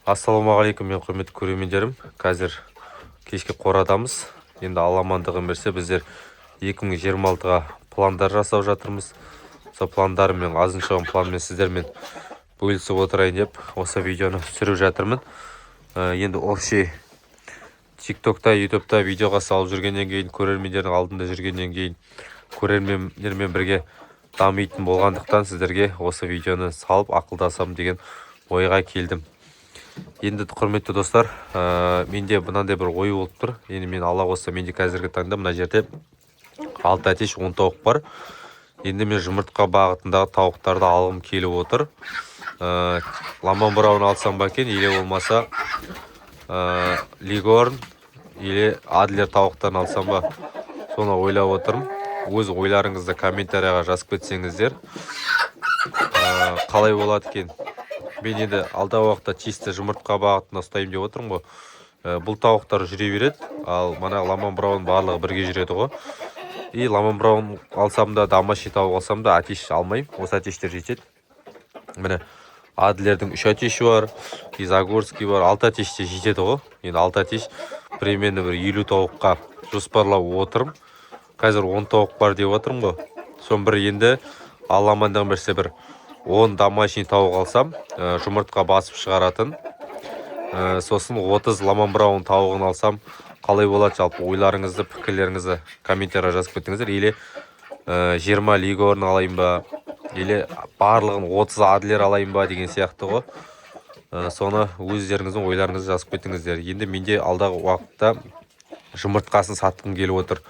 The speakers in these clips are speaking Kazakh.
Ассалаумағалейкум, мен құрметті көрермендерім. Қазір кешке қорадамыз. Енді Алламандығын берсе, біздер 2026-ға пландар жасап жатырмыз. Сол пландарыммен, азын шоғын планмен сіздермен бөлісіп отырайын деп, осы видеоны түсіріп жатырмын. Енді общий TikTok'та, YouTube'та видеоға салып жүргеннен кейін, көрермендердің алдында жүргеннен кейін, көрермендермен бірге дамитын болғандықтан сіздерге осы видеоны салып ақылдасам деген ойға келдім. Енді құрметті достар, менде мынандай бір ой болып тұр. Енді мен алла қосса, менде қазіргі таңда мына жерде 6 әтеш 10 тауық бар. Енді мен жұмыртқа бағытындағы тауықтарды алғым келіп отыр. Ламан Браун алсам ба екен, или болмаса Лигорн или Адлер тауықтарын алсам ба, соны ойлап отырмын. Өз ойларыңызды комментарияға жазып кетсеңіздер, қалай болады екен. Мен енді алдағы уақытта чисті жұмыртқа бағытына ұстаймын деп отырмын ғой. Бұл тауықтар жүре береді, ал мана Ламан Браун барлығы бірге жүреді ғой. И Ламан Браун алсам да, домашний тауық алсам да, атеш алмаймын. Осы атештер жетеді. Міне Адлердің 3 атеші бар, и Загорский бар, 6 атеште жетеді ғой. Енді 6 атеш примерно бір 50 тауыққа жоспарлап отырмын. Қазір 10 тауық бар деп отырмын ғой. Сон бір енді Алламандығын берсе бір 10 домашний тауық алсам, жұмыртқа басып шығаратын. Сосын 30 Ламан Браун тауығын алсам, қалай болады? Жалпы ойларыңызды, пікірлеріңізді комментарияға жазып кетіңіздер. Или 20 Лигорн алайын ба, или барлығын 30 Адлер алайын ба деген сияқты ғой. Соны өздеріңіздің ойларыңызды жазып кетіңіздер. Енді менде алдағы уақытта жұмыртқасын сатқым келіп отыр.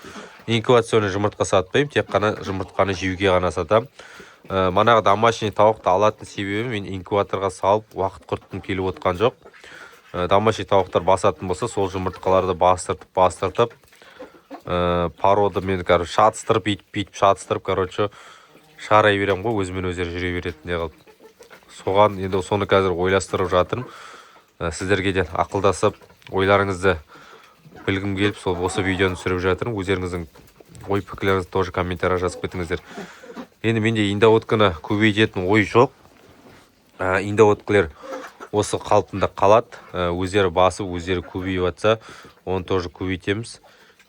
Инкубационный жұмыртқа сатпаймын, тек қана жұмыртқаны жеуге ғана сатам. Манағы домашний тауықты алатын себебі, мен инкубаторға салып уақыт құртқым келіп отқан жоқ. Домашний тауықтар басатын болса, сол жұмыртқаларды бастыртып, породы мен шатыстырып, бүйтіп шатыстырып, шығарай берем ғой, өзімен өздері жүре беретіндей қылып. Соған енді соны қазір ойластырып жатырмын. Сіздерге де ақылдасып, ойларыңызды білгім келіп, сол осы видеоны түсіріп жатырмын. Өздеріңіздің ой пікірлеріңізді тоже комментарияға жазып кетіңіздер. Енді менде индоутканы көбейтетін ой жоқ. Индоуткілер осы қалпында қалады. Өздері басып, өздері көбейіп жатса, оны тоже көбейтеміз.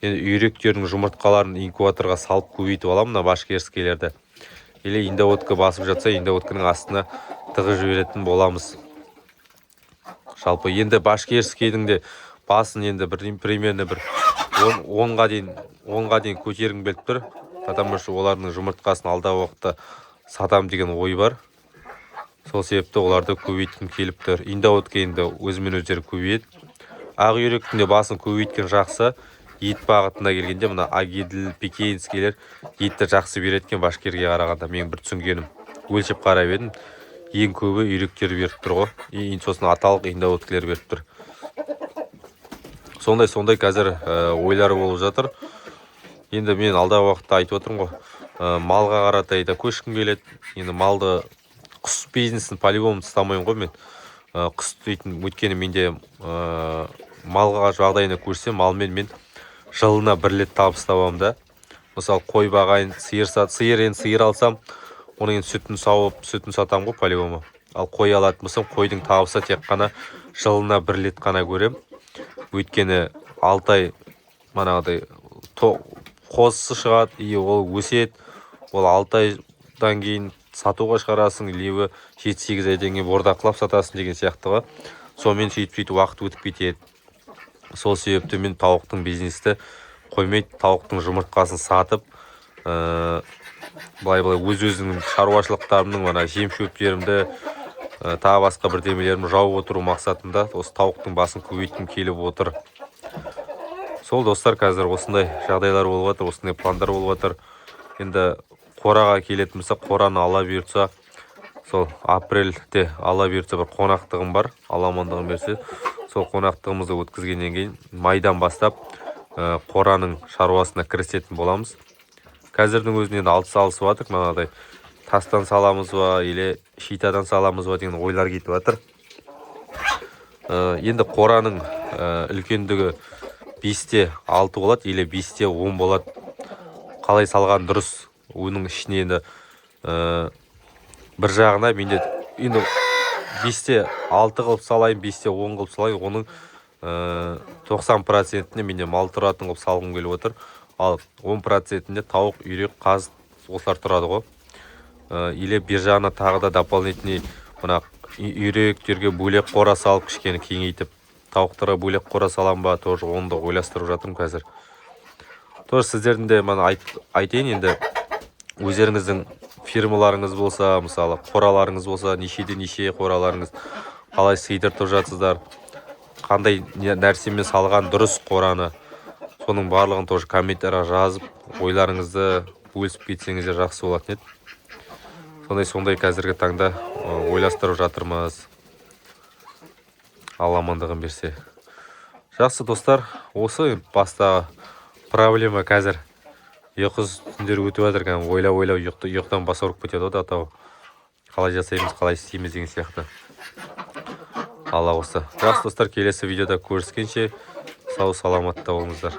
Енді үйректердің жұмыртқаларын инкубаторға салып көбейтіп аламын, мына башкирскийлерді. Или индоутка басып жатса, индоутканың астына тығып жіберетін боламыз. Жалпы енді башкирскийдің де басын енді примерно бір 10-ға дейін көтергім келіп тұр. Потому что олардың жұмыртқасын алдағы уақытта сатам деген ой бар. Сол себепті оларды көбейткім келіп тұр. Индоутка енді өзімен өздері көбейеді. Ақ үйректің де басын көбейткен жақсы. Ет бағытына келгенде мына Агидл, Пекинскийлер етті жақсы береткен башкирге қарағанда. Мен бір түсінгенім. Өлшеп қарап едім. Ең көбі үйректер беріп тұр ғой. Сосын аталық индоуткілер беріп тұр. Сондай қазір ойлары болып жатыр. Енді мен алдағы уақытта айтып отырмын ғой. Малға қаратай да көшкім келеді. енді малды құс бизнесін по-любому тастамайын ғой мен. Құс дейтін өткені менде малға жағдайына көрсем, малмен мен жылына 1 рет табыс табамын да. Мысалы қой бағайын, сиыр алсам, оның сүтін сауып, сүтін сатам ғой по-любому. Ал қой алатын болсам, қойдың табысы тек қана жылына 1 рет қана көрем. Өйткені 6 ай манағыдай қозысы шығады, и ол өседі. Ол 6 айдан кейін сатуға шығарасың, либо 7-8 айдан кейін бордақылап сатасың деген сияқты ғой. Сонымен сөйтіп уақыт өтіп кетеді. Сол себепті мен тауықтың бизнесті қоймайды, тауықтың жұмыртқасын сатып, былай өз-өзінің шаруашылықтарымның мана жем-шөптерімді, тағы басқа бірдемелерімді жауып отыру мақсатында осы тауықтың басын көбейткім келіп отыр. Сол достар, қазір осындай жағдайлар болып жатыр, осындай пландар болып жатыр. Енді қораға келетін болса, қораны ала бұйыртса, сол апрельде ала бұйыртса бір қонақтығым бар, Алламандығын берсе, сол қонақтығымызды өткізгеннен кейін майдан бастап қораның шаруасына кірісетін боламыз. Қазірдің өзінде алты салысып жатыр, мынадай тастан саламыз ба, или шитадан саламыз ба деген ойлар кетіп жатыр. Енді қораның үлкендігі 5-те 6 болады, или 5-те 10 болады. Қалай салған дұрыс? Оның ішіне енді бір жағына менде енді 5-те 6 қылып салайын, 5-те 10 қылып салайын, оның 90%-іне менде мал тұратын қылып салғым келіп отыр. Ал 10%-інде тауық, үйрек, қаз осылар тұрады ғой. Или бер жағына тағы да дополнительный мына үйректерге бөлек қора салып кішкене кеңейтіп, тауықтарға бөлек қора салам ба, тоже оны да ойластырып жатырмын қазір. Тоже сіздердің де мана айтайын енді, өздеріңіздің фирмаларыңыз болса, мысалы қораларыңыз болса, неше қораларыңыз, қалай сыйдыртып жатсыздар, қандай нәрсемен салған дұрыс қораны, соның барлығын тоже комментарияға жазып, ойларыңызды бөлісіп кетсеңіздер жақсы болатын еді. Сондай қазіргі таңда ойластырып жатырмыз. Алла амандығын берсе. Жақсы достар, осы бастағы проблема қазір ұйқысыз түндер өтіп жатыр, ойлап ұйықтан бас ауырып кетеді ғой атау. Қалай жасаймыз, қалай істейміз деген сияқты. Алла осы. Жақсы достар, келесі видеода көріскенше сау саламатта болыңыздар.